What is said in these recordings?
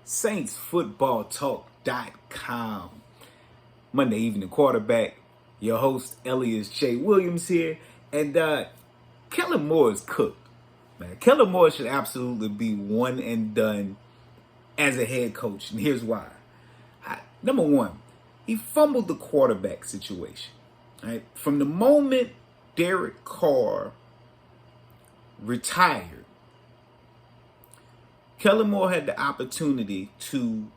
SaintsFootballTalk.com. Monday evening quarterback. Your host, Elias J. Williams here. And Kellen Moore is cooked. Man, Kellen Moore should absolutely be one and done as a head coach. And here's why. Number one, he fumbled the quarterback situation. Right? From the moment Derek Carr retired, Kellen Moore had the opportunity to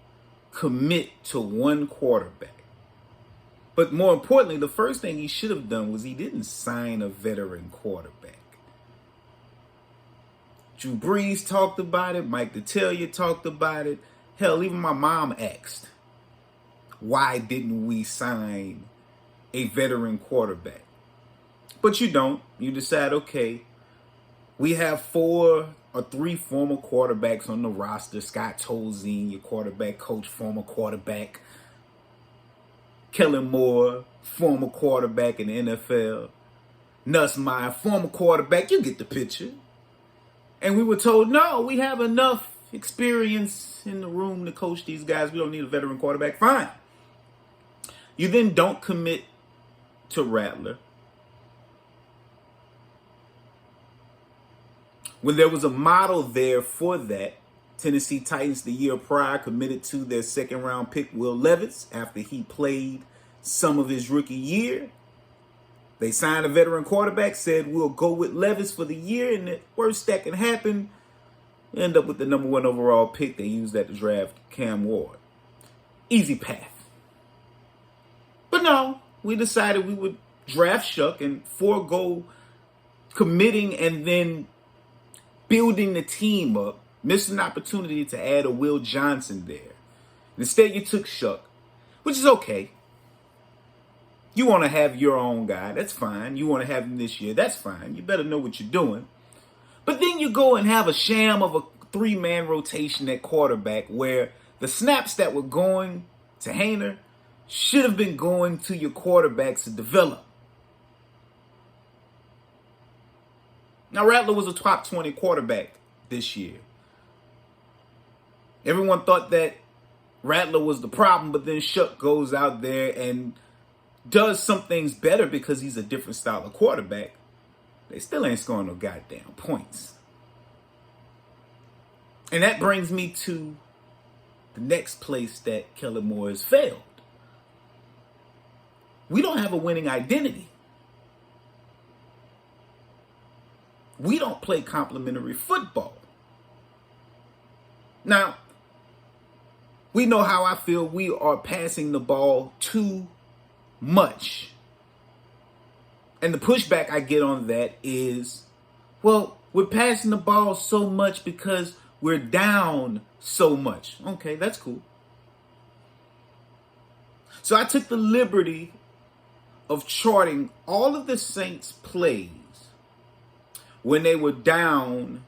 commit to one quarterback. But more importantly, the first thing he should have done was he didn't sign a veteran quarterback. Drew Brees talked about it. Mike Detillier talked about it. Hell, even my mom asked, why didn't we sign a veteran quarterback? But you don't. You decide, okay, we have 4 or 3 former quarterbacks on the roster. Scott Tolzien, your quarterback coach, former quarterback. Kellen Moore, former quarterback in the NFL. Nussmeier, former quarterback. You get the picture. And we were told, no, we have enough experience in the room to coach these guys. We don't need a veteran quarterback. Fine. You then don't commit to Rattler. When there was a model there for that, Tennessee Titans the year prior committed to their second-round pick, Will Levis, after he played some of his rookie year. They signed a veteran quarterback, said we'll go with Levis for the year, and the worst that can happen, end up with the number 1 overall pick. They used that to draft Cam Ward. Easy path. But no, we decided we would draft Shough and forego committing and then building the team up. Missed an opportunity to add a Will Johnson there. Instead, you took Shough, which is okay. You want to have your own guy. That's fine. You want to have him this year. That's fine. You better know what you're doing. But then you go and have a sham of a 3-man rotation at quarterback where the snaps that were going to Haener should have been going to your quarterbacks to develop. Now, Rattler was a top 20 quarterback this year. Everyone thought that Rattler was the problem, but then Shough goes out there and does some things better because he's a different style of quarterback. They still ain't scoring no goddamn points. And that brings me to the next place that Kellen Moore has failed. We don't have a winning identity. We don't play complementary football. Now, we know how I feel. We are passing the ball too much. And the pushback I get on that is, well, we're passing the ball so much because we're down so much. Okay, that's cool. So I took the liberty of charting all of the Saints' plays when they were down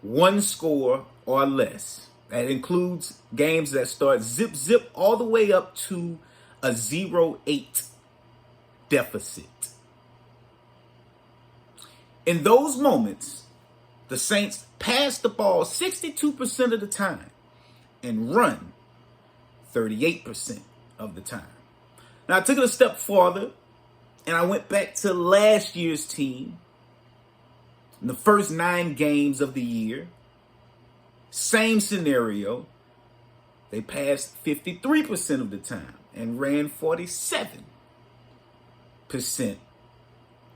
1 score or less. That includes games that start zip all the way up to a 0-8 deficit. In those moments, the Saints pass the ball 62% of the time and run 38% of the time. Now, I took it a step farther, and I went back to last year's team in the first 9 games of the year. Same scenario. They passed 53% of the time and ran 47%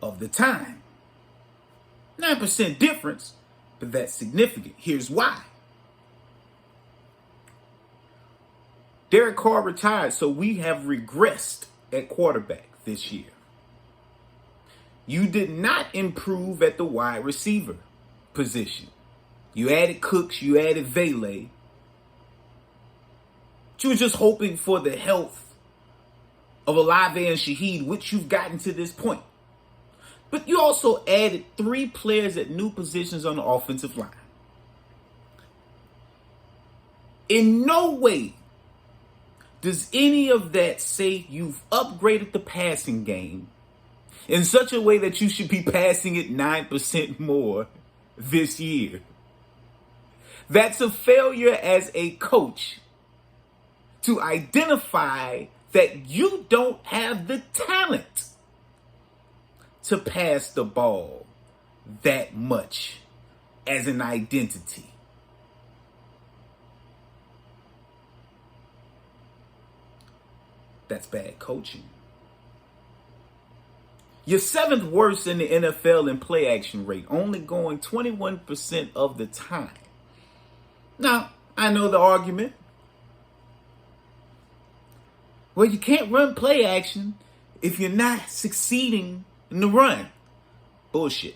of the time. 9% difference, but that's significant. Here's why. Derek Carr retired, so we have regressed at quarterback this year. You did not improve at the wide receiver position. You added Cooks, you added Vele. You were just hoping for the health of Olave and Shaheed, which you've gotten to this point. But you also added 3 players at new positions on the offensive line. In no way does any of that say you've upgraded the passing game in such a way that you should be passing it 9% more this year. That's a failure as a coach to identify that you don't have the talent to pass the ball that much as an identity. That's bad coaching. You're seventh worst in the NFL in play action rate, only going 21% of the time. Now, I know the argument. Well, you can't run play action if you're not succeeding in the run. Bullshit.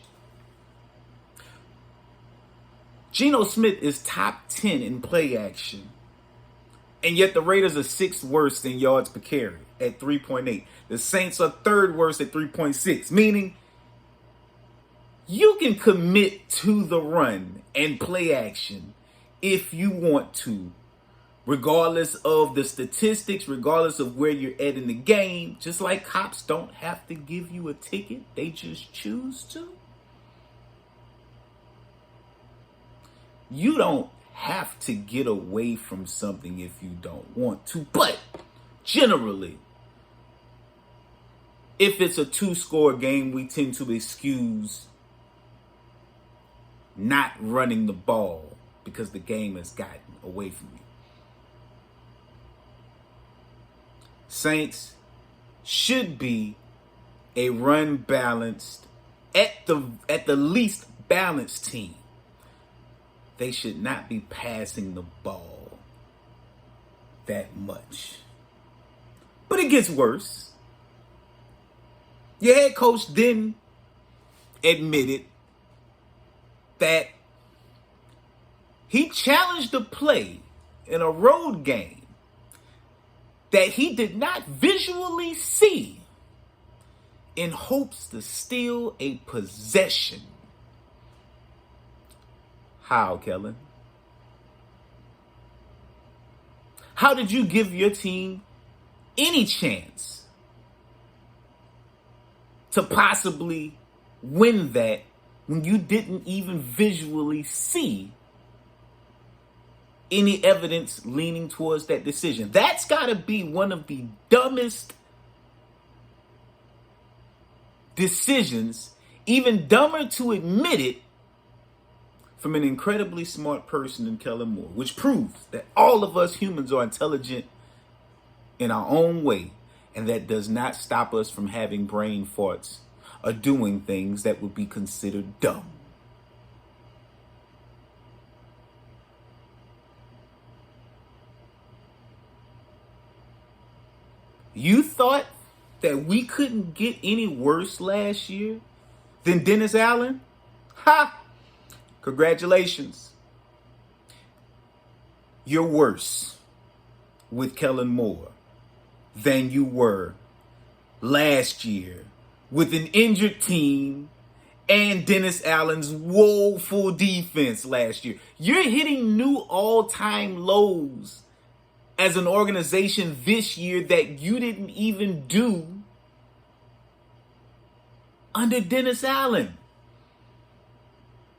Geno Smith is top 10 in play action, and yet the Raiders are sixth worst in yards per carry at 3.8. The Saints are third worst at 3.6, meaning you can commit to the run and play action if you want to, regardless of the statistics, regardless of where you're at in the game. Just like cops don't have to give you a ticket, they just choose to. You don't have to get away from something if you don't want to, but generally, if it's a 2-score game, we tend to excuse not running the ball because the game has gotten away from you. Saints should be a run balanced, at the least balanced team. They should not be passing the ball that much. But it gets worse. Your head coach then admitted that he challenged a play in a road game that he did not visually see in hopes to steal a possession. How, Kellen? How did you give your team any chance to possibly win that when you didn't even visually see any evidence leaning towards that decision? That's got to be one of the dumbest decisions, even dumber to admit it, from an incredibly smart person in Kellen Moore, which proves that all of us humans are intelligent in our own way, and that does not stop us from having brain farts or doing things that would be considered dumb. You thought that we couldn't get any worse last year than Dennis Allen? Ha! Congratulations. You're worse with Kellen Moore than you were last year with an injured team and Dennis Allen's woeful defense last year. You're hitting new all-time lows as an organization this year that you didn't even do under Dennis Allen.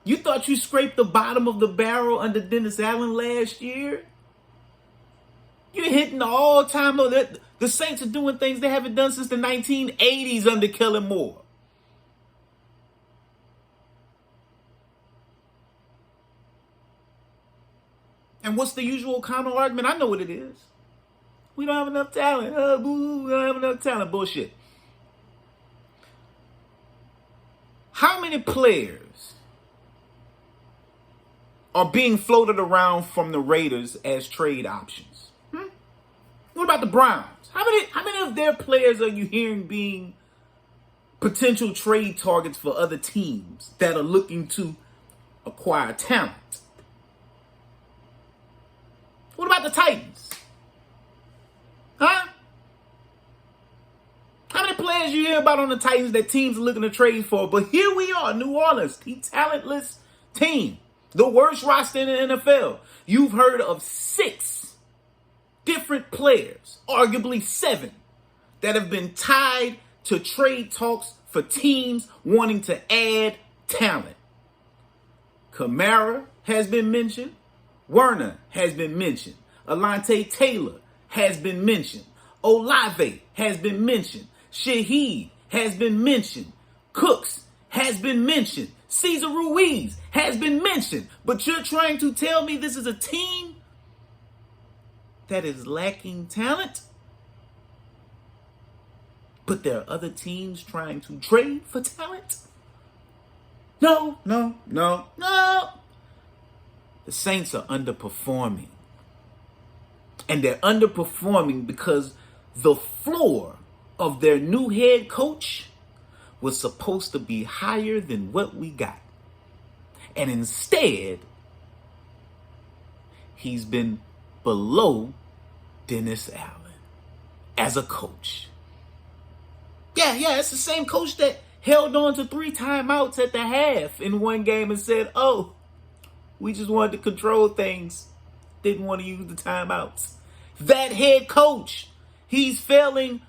You thought you scraped the bottom of the barrel under Dennis Allen last year? You're hitting the all-time low. The Saints are doing things they haven't done since the 1980s under Kellen Moore. And what's the usual counter argument? I know what it is. We don't have enough talent. Boo, we don't have enough talent. Bullshit. How many players are being floated around from the Raiders as trade options? What about the Browns? How many of their players are you hearing being potential trade targets for other teams that are looking to acquire talent? What about the Titans? Huh? How many players you hear about on the Titans that teams are looking to trade for? But here we are, New Orleans, the talentless team. The worst roster in the NFL. You've heard of 6 different players, arguably 7, that have been tied to trade talks for teams wanting to add talent. Kamara has been mentioned. Werner has been mentioned. Alante Taylor has been mentioned. Olave has been mentioned. Shaheed has been mentioned. Cooks has been mentioned. Cesar Ruiz has been mentioned. But you're trying to tell me this is a team that is lacking talent? But there are other teams trying to trade for talent? No. The Saints are underperforming. And they're underperforming because the floor of their new head coach was supposed to be higher than what we got. And instead, he's been below Dennis Allen as a coach. Yeah, it's the same coach that held on to 3 timeouts at the half in one game and said, oh, we just wanted to control things. Didn't want to use the timeouts. That head coach, he's failing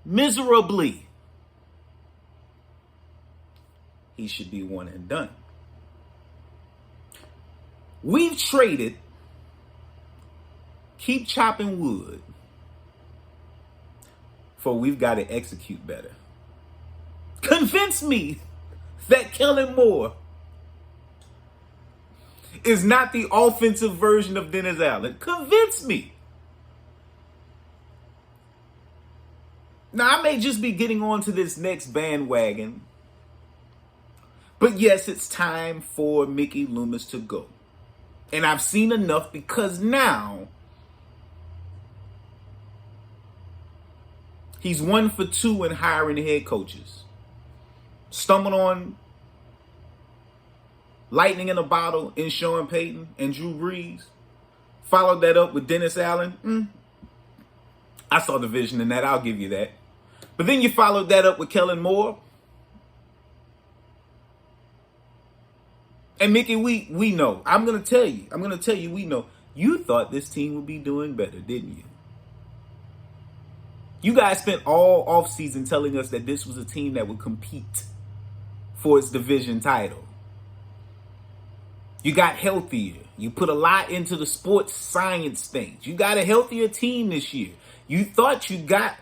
miserably. He should be one and done. We've traded, keep chopping wood, for we've got to execute better. Convince me that Kellen Moore is not the offensive version of Dennis Allen. Convince me. Now, I may just be getting on to this next bandwagon, but yes, it's time for Mickey Loomis to go. And I've seen enough, because now he's 1 for 2 in hiring head coaches. Stumbled on lightning in a bottle in Sean Payton and Drew Brees. Followed that up with Dennis Allen. I saw the vision in that, I'll give you that. But then you followed that up with Kellen Moore. And Mickey, we know. I'm going to tell you, we know. You thought this team would be doing better, didn't you? You guys spent all offseason telling us that this was a team that would compete for its division title. You got healthier. You put a lot into the sports science things. You got a healthier team this year. You thought you got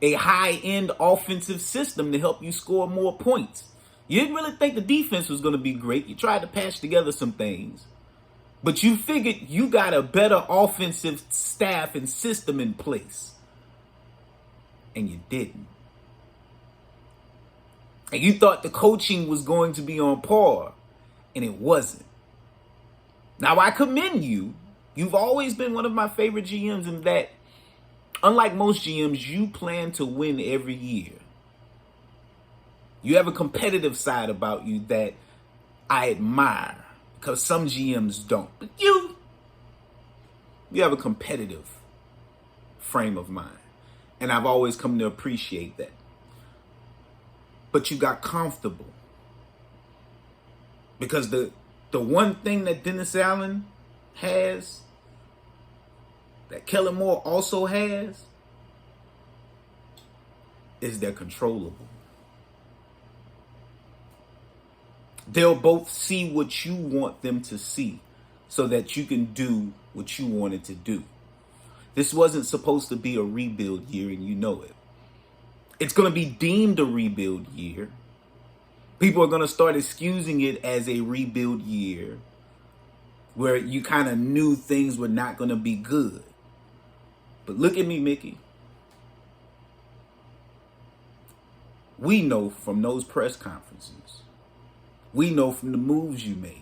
a high-end offensive system to help you score more points. You didn't really think the defense was going to be great. You tried to patch together some things. But you figured you got a better offensive staff and system in place. And you didn't. And you thought the coaching was going to be on par. And it wasn't. Now, I commend you. You've always been one of my favorite GMs in that, unlike most GMs, you plan to win every year. You have a competitive side about you that I admire, because some GMs don't. But you have a competitive frame of mind. And I've always come to appreciate that. But you got comfortable. Because the one thing that Dennis Allen has, that Kellen Moore also has, is they're controllable. They'll both see what you want them to see so that you can do what you wanted to do. This wasn't supposed to be a rebuild year, and you know it. It's going to be deemed a rebuild year. People are going to start excusing it as a rebuild year where you kind of knew things were not going to be good. But look at me, Mickey. We know from those press conferences, we know from the moves you made,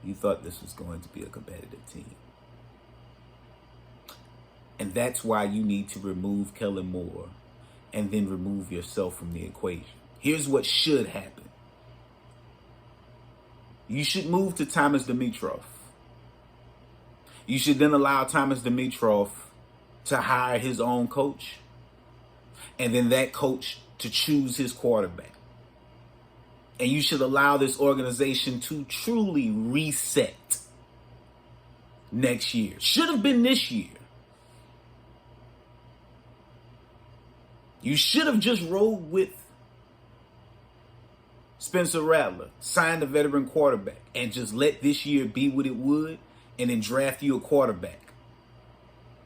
you thought this was going to be a competitive team. And that's why you need to remove Kellen Moore and then remove yourself from the equation. Here's what should happen. You should move to Thomas Dimitroff. You should then allow Thomas Dimitroff to hire his own coach, and then that coach to choose his quarterback. And you should allow this organization to truly reset next year. Should have been this year. You should have just rolled with Spencer Rattler, sign a veteran quarterback and just let this year be what it would and then draft you a quarterback.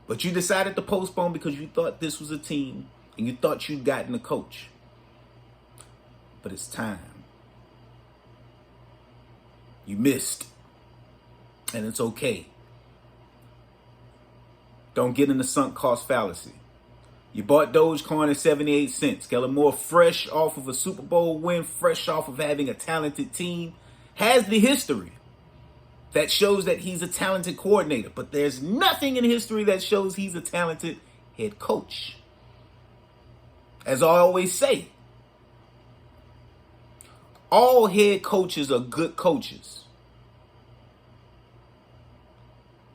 But you decided to postpone because you thought this was a team and you thought you'd gotten a coach. But it's time. You missed. And it's okay. Don't get in the sunk cost fallacy. You bought Dogecoin at 78 cents. Kellen Moore, fresh off of a Super Bowl win, fresh off of having a talented team, has the history that shows that he's a talented coordinator. But there's nothing in history that shows he's a talented head coach. As I always say, all head coaches are good coaches.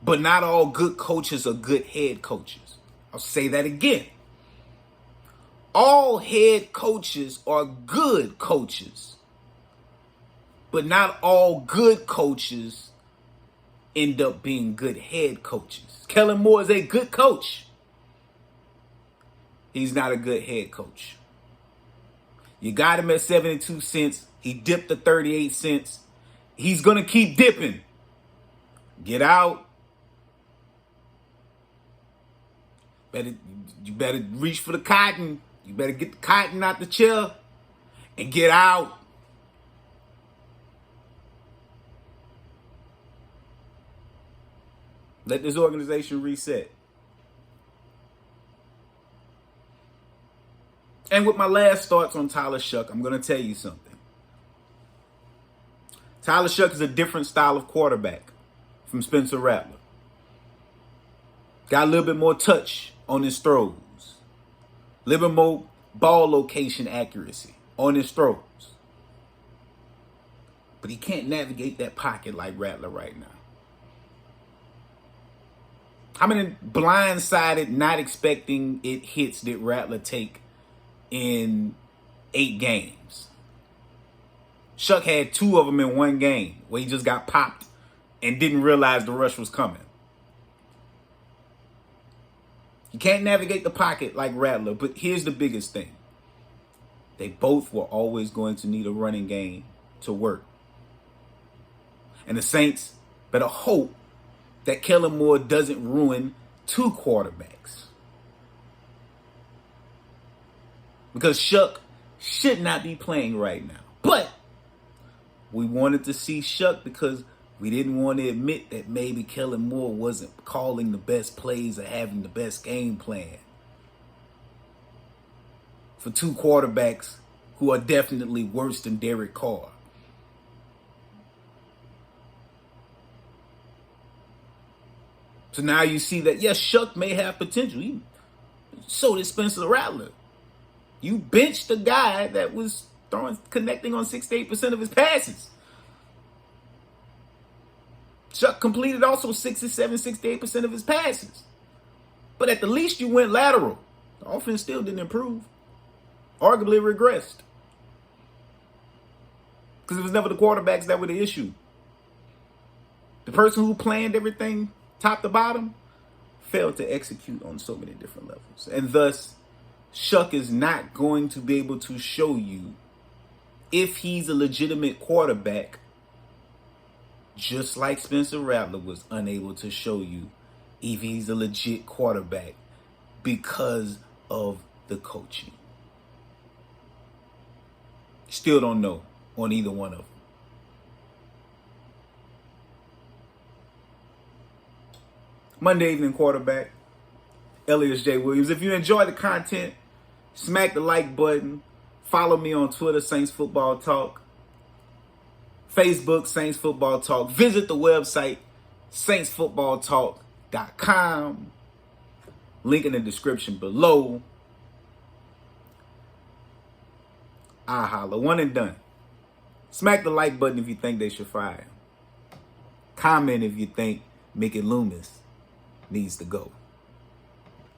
But not all good coaches are good head coaches. I'll say that again. All head coaches are good coaches. But not all good coaches end up being good head coaches. Kellen Moore is a good coach. He's not a good head coach. You got him at 72 cents. He dipped to 38 cents. He's going to keep dipping. Get out. You better reach for the cotton. You better get the cotton out the chair and get out. Let this organization reset. And with my last thoughts on Tyler Shough, I'm going to tell you something. Tyler Shough is a different style of quarterback from Spencer Rattler. Got a little bit more touch on his throws. A little bit more ball location accuracy on his throws. But he can't navigate that pocket like Rattler right now. How many blindsided, not expecting it hits did Rattler take in 8 games? Shough had 2 of them in 1 game where he just got popped and didn't realize the rush was coming. You can't navigate the pocket like Rattler, but here's the biggest thing. They both were always going to need a running game to work. And the Saints better hope that Kellen Moore doesn't ruin 2 quarterbacks. Because Shough should not be playing right now. But we wanted to see Shough because we didn't want to admit that maybe Kellen Moore wasn't calling the best plays or having the best game plan for 2 quarterbacks who are definitely worse than Derek Carr. So now you see that, yes, Shough may have potential. So did Spencer Rattler. You benched the guy that was connecting on 68% of his passes. Shough completed also 68% of his passes. But at the least you went lateral. The offense still didn't improve. Arguably regressed. Because it was never the quarterbacks that were the issue. The person who planned everything top to bottom failed to execute on so many different levels. And thus, Shough is not going to be able to show you if he's a legitimate quarterback, just like Spencer Rattler was unable to show you if he's a legit quarterback because of the coaching. Still don't know on either one of them. Monday evening quarterback, Elias J. Williams. If you enjoy the content, smack the like button. Follow me on Twitter, Saints Football Talk. Facebook, Saints Football Talk. Visit the website, saintsfootballtalk.com. Link in the description below. I holla. One and done. Smack the like button if you think they should fire him. Comment if you think Mickey Loomis needs to go.